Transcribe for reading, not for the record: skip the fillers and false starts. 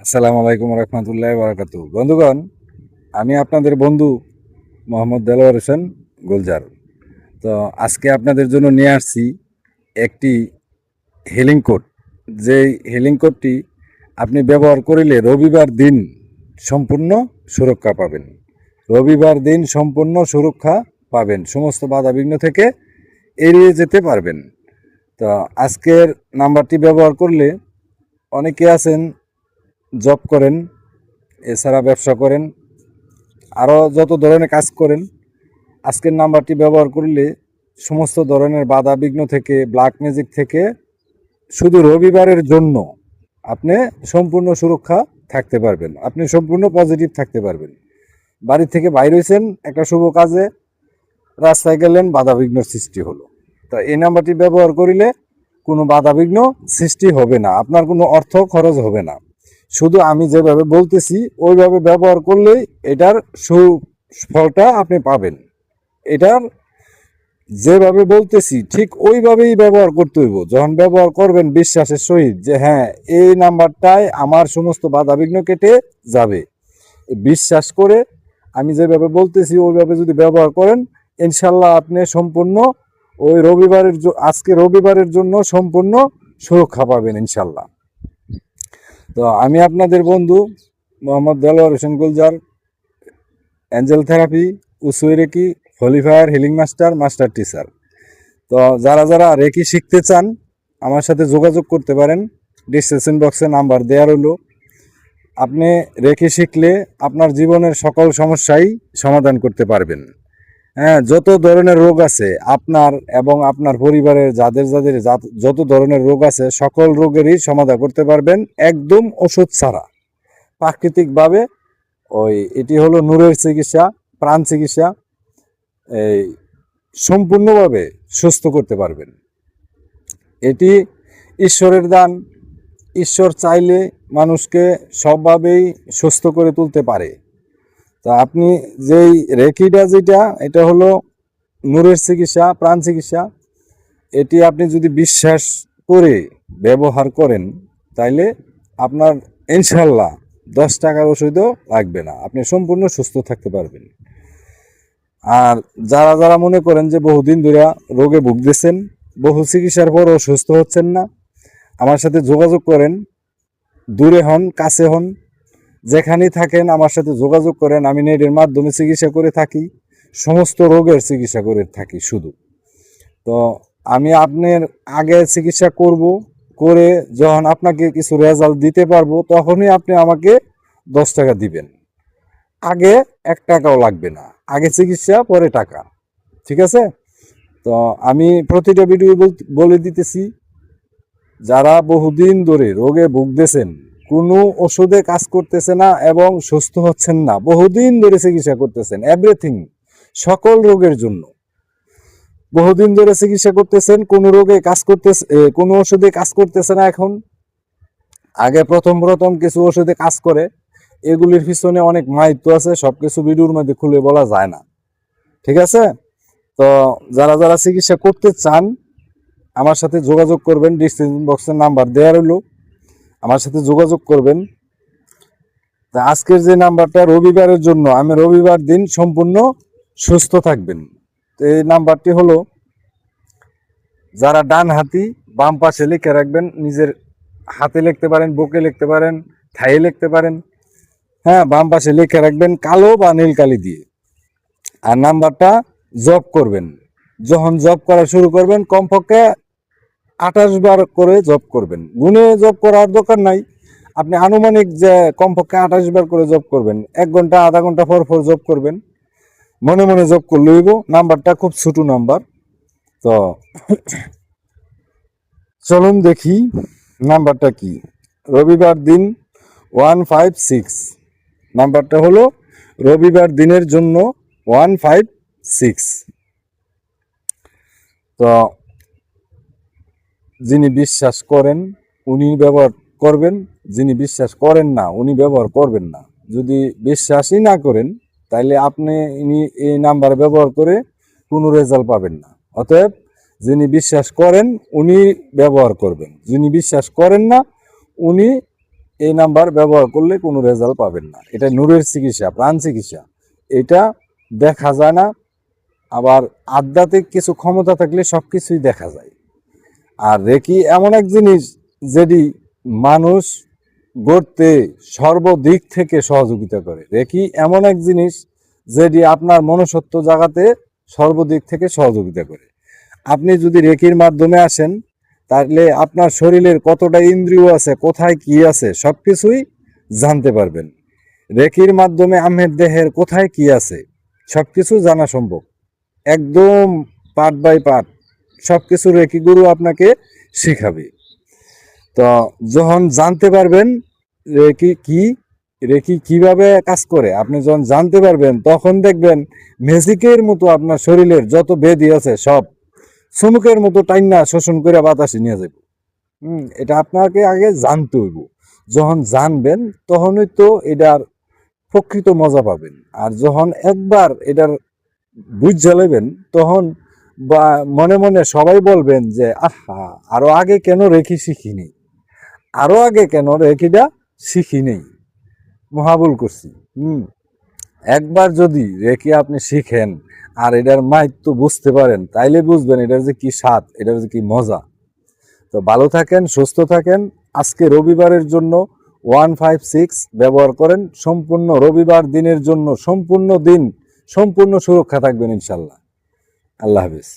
আসসালামু আলাইকুম রহমতুল্লাহ বারাকাতু। বন্ধুগণ, আমি আপনাদের বন্ধু মোহাম্মদ দেলোয়ার হোসেন গুলজার। তো আজকে আপনাদের জন্য নিয়ে আসছি একটি হিলিং কোড। যেই হিলিং কোডটি আপনি ব্যবহার করিলে রবিবার দিন সম্পূর্ণ সুরক্ষা পাবেন। রবিবার দিন সম্পূর্ণ সুরক্ষা পাবেন, সমস্ত বাধাবিঘ্ন থেকে এড়িয়ে যেতে পারবেন। তো আজকের নাম্বারটি ব্যবহার করলে অনেকে আছেন জব করেন, এছাড়া ব্যবসা করেন, আরও যত ধরনের কাজ করেন, আজকের নাম্বারটি ব্যবহার করলে সমস্ত ধরনের বাধা বিঘ্ন থেকে, ব্ল্যাক ম্যাজিক থেকে শুধু রবিবারের জন্য আপনি সম্পূর্ণ সুরক্ষা থাকতে পারবেন। আপনি সম্পূর্ণ পজিটিভ থাকতে পারবেন। বাড়ি থেকে বাইর হয়েছেন একটা শুভ কাজে, রাস্তায় গেলেন, বাধা বিঘ্ন সৃষ্টি হলো। তো এই নাম্বারটি ব্যবহার করিলে কোনো বাধা বিঘ্ন সৃষ্টি হবে না, আপনার কোনো অর্থ খরচ হবে না। শুধু আমি যেভাবে বলতেছি ওইভাবে ব্যবহার করলেই এটার সুফলটা আপনি পাবেন। এটার যেভাবে বলতেছি ঠিক ওইভাবেই ব্যবহার করতে হইব। যখন ব্যবহার করবেন বিশ্বাসের সহিত যে হ্যাঁ, এই নাম্বারটায় আমার সমস্ত বাধাবিঘ্ন কেটে যাবে, বিশ্বাস করে আমি যেভাবে বলতেছি ওইভাবে যদি ব্যবহার করেন, ইনশাল্লাহ আপনি সম্পূর্ণ ওই আজকে রবিবারের জন্য সম্পূর্ণ সুরক্ষা পাবেন ইনশাল্লাহ। তো আমি আপনাদের বন্ধু Mohammad Delwar Hossain Gulzar, angel therapy, Usui reiki, holy fire, healing master teacher. তো যারা যারা রেকি শিখতে চান আমার সাথে যোগাযোগ করতে পারেন। ডিসক্রিপশন বক্সে নাম্বার দেওয়া রইল। আপনি রেকি শিখলে আপনার জীবনের সকল সমস্যাই সমাধান করতে পারবেন। হ্যাঁ, যত ধরনের রোগ আছে আপনার এবং আপনার পরিবারের যাদের যত ধরনের রোগ আছে সকল রোগেরই সমাধান করতে পারবেন একদম ওষুধ ছাড়া, প্রাকৃতিকভাবে। এটি হলো নূরের চিকিৎসা, প্রাণ চিকিৎসা। এই সম্পূর্ণভাবে সুস্থ করতে পারবেন। এটি ঈশ্বরের দান। ঈশ্বর চাইলে মানুষকে সবভাবেই সুস্থ করে তুলতে পারে। তা আপনি যেই রেকিটা এটা হলো নূরের চিকিৎসা, প্রাণ চিকিৎসা। এটি আপনি যদি বিশ্বাস করে ব্যবহার করেন তাইলে আপনার ইনশাল্লাহ 10 টাকার ওষুধও লাগবে না, আপনি সম্পূর্ণ সুস্থ থাকতে পারবেন। আর যারা যারা মনে করেন যে বহুদিন ধরে রোগে ভুগতেছেন, বহু চিকিৎসার পরও সুস্থ হচ্ছেন না, আমার সাথে যোগাযোগ করেন। দূরে হন, কাছে হন, যেখানেই থাকেন আমার সাথে যোগাযোগ করেন। আমি নেটের মাধ্যমে চিকিৎসা করে থাকি, সমস্ত রোগের চিকিৎসা করে থাকি শুধু। তো আমি আপনার আগে চিকিৎসা করে যখন আপনাকে কিছু রেজাল্ট দিতে পারবো তখনই আপনি আমাকে 10 টাকা দিবেন। আগে 1 টাকাও লাগবে না। আগে চিকিৎসা, পরে টাকা। ঠিক আছে? তো আমি প্রতিটা ভিডিও বলে দিতেছি, যারা বহুদিন ধরে রোগে ভুগতেছেন, কোনো ওষুধে কাজ করতেছে না এবং সুস্থ হচ্ছেন না, বহুদিন ধরে চিকিৎসা করতেছেন, এভরিথিং, সকল রোগের জন্য বহুদিন ধরে চিকিৎসা করতেছেন, কোনো রোগে কাজ করতেছে, কোনো ওষুধে কাজ করতেছে না। এখন আগে প্রথম কিছু ওষুধে কাজ করে, এগুলির পিছনে অনেক মাহিত্য আছে, সবকিছু ভিডিওর মধ্যে খুলে বলা যায় না। ঠিক আছে? তো যারা যারা চিকিৎসা করতে চান আমার সাথে যোগাযোগ করবেন। ডিসক্রিপশন বক্সের নাম্বার দেওয়া রইল, আমার সাথে যোগাযোগ করবেন। তা আজকের যে নাম্বারটা রবিবারের জন্য, আমি রবিবার দিন সম্পূর্ণ সুস্থ থাকবেন। এই নাম্বারটি হলো, যারা ডান হাতি বাম পাশে লিখে রাখবেন, নিজের হাতে লিখতে পারেন, বুকে লিখতে পারেন, থাইয়ে লিখতে পারেন। হ্যাঁ, বাম পাশে লিখে রাখবেন কালো বা নীল কালি দিয়ে। আর নাম্বারটা জব করবেন, যখন জব করা শুরু করবেন কমপক্ষে 28 বার করে জব করবেন। গুনে জব করার দরকার নাই, আপনি আনুমানিক যে কমপক্ষে 28 বার করে জব করবেন। 1 ঘন্টা আধা ঘন্টা পর জব করবেন, মনে মনে জব করলে হইব। নাম্বারটা খুব ছোট নাম্বার। তো চলুন দেখি নাম্বারটা কি। রবিবার দিন 156, নাম্বারটা হলো রবিবার দিনের জন্য 156। তো যিনি বিশ্বাস করেন উনি ব্যবহার করবেন, যিনি বিশ্বাস করেন না উনি ব্যবহার করবেন না। যদি বিশ্বাসই না করেন তাহলে আপনি এই নাম্বার ব্যবহার করে কোনো রেজাল্ট পাবেন না। অতএব যিনি বিশ্বাস করেন উনি ব্যবহার করবেন, যিনি বিশ্বাস করেন না উনি এই নাম্বার ব্যবহার করলে কোনো রেজাল্ট পাবেন না। এটা নূরের চিকিৎসা, প্রাণ চিকিৎসা। এটা দেখা যায় না, আবার আধ্যাত্মিক কিছু ক্ষমতা থাকলে সব কিছুই দেখা যায়। আর রেকি এমন এক জিনিস যেটি মানুষ গড়তে সর্বদিক থেকে সহযোগিতা করে। রেকি এমন এক জিনিস যেটি আপনার মনুষ্যত্ব জাগাতে সর্বদিক থেকে সহযোগিতা করে। আপনি যদি রেকির মাধ্যমে আসেন, তাহলে আপনার শরীরের কতটা ইন্দ্রিয় আছে, কোথায় কি আছে, সব কিছুই জানতে পারবেন। রেকির মাধ্যমে আমের দেহের কোথায় কি আছে সব কিছু জানা সম্ভব, একদম পার্ট বাই পার্ট সব কিছু রেকি গুরু আপনাকে শেখাবে। তো যখন জানতে পারবেন রেকি কি, রেকি কিভাবে কাজ করে, আপনি যখন জানতে পারবেন তখন দেখবেন ম্যাজিকের মতো আপনার শরীরের যত ব্যাধি আছে সব চুমুকের মতো টাইনা শোষণ করে বাতাসে নিয়ে যাবে। এটা আপনাকে আগে জানতে হইব। যখন জানবেন তখনই তো এটার প্রকৃত মজা পাবেন। আর যখন একবার এটার বুঝ জ্বালাবেন তখন বা মনে মনে সবাই বলবেন যে আহা, আরো আগে কেন রেখি শিখিনি, আরো আগে কেন রেখিটা শিখি নেই, মহাভুল করছি। একবার যদি রেখে আপনি শিখেন আর এটার মাহিত্য বুঝতে পারেন, তাইলে বুঝবেন এটার যে কি স্বাদ, এটার যে কি মজা। তো ভালো থাকেন, সুস্থ থাকেন। আজকে রবিবারের জন্য 156 ব্যবহার করেন। সম্পূর্ণ রবিবার দিনের জন্য সম্পূর্ণ দিন সম্পূর্ণ সুরক্ষা থাকবেন ইনশাল্লাহ। আল্লাহ হাফিজ।